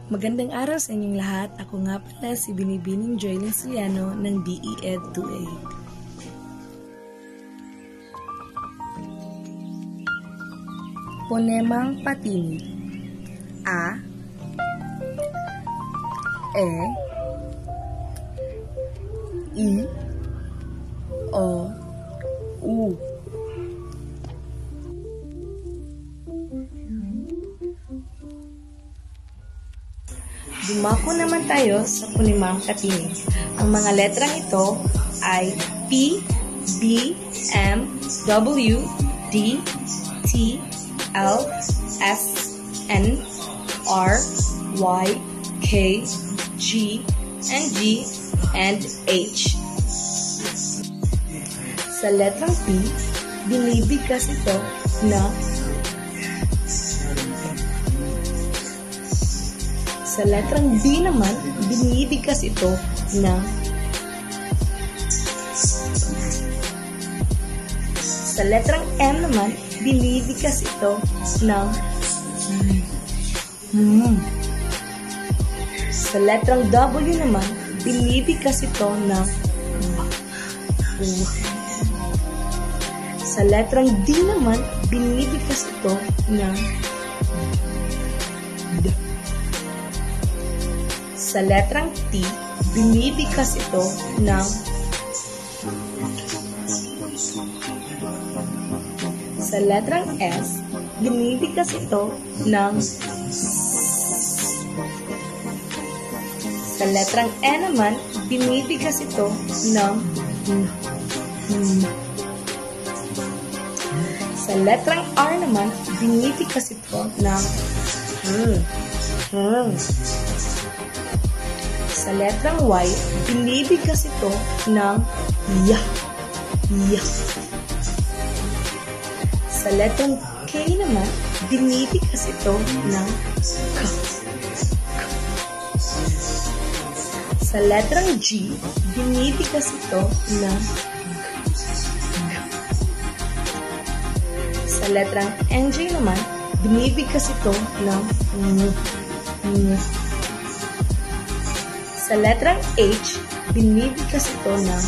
Magandang araw sa inyong lahat. Ako nga pala si Binibining Joylyn Siliano ng DE-Ed 2A. Ponemang patinig. A, E, I, O, U. Dumako naman tayo sa ponemang patinig. Ang mga letrang ito ay P, B, M, W, D, T, L, S, N, R, Y, K, G, and G, and H. Sa letrang P, binibigkas ito na sa letrang B naman, binibigkas ito ng sa letrang M naman, binibigkas ito ng sa letrang W naman, binibigkas ito ng sa letrang D naman, binibigkas ito ng sa letrang T, binibigkas ito ng sa letrang S, binibigkas ito ng sa letrang E naman, binibigkas ito ng sa letrang R naman, binibigkas ito ng sa letrang Y, binibigkas ito ng ya. Sa letrang K naman, binibigkas ito ng ka. Sa letrang G, binibigkas ito ng sa letrang NJ naman, binibigkas ito ng sa letrang H, binibigkas ito ng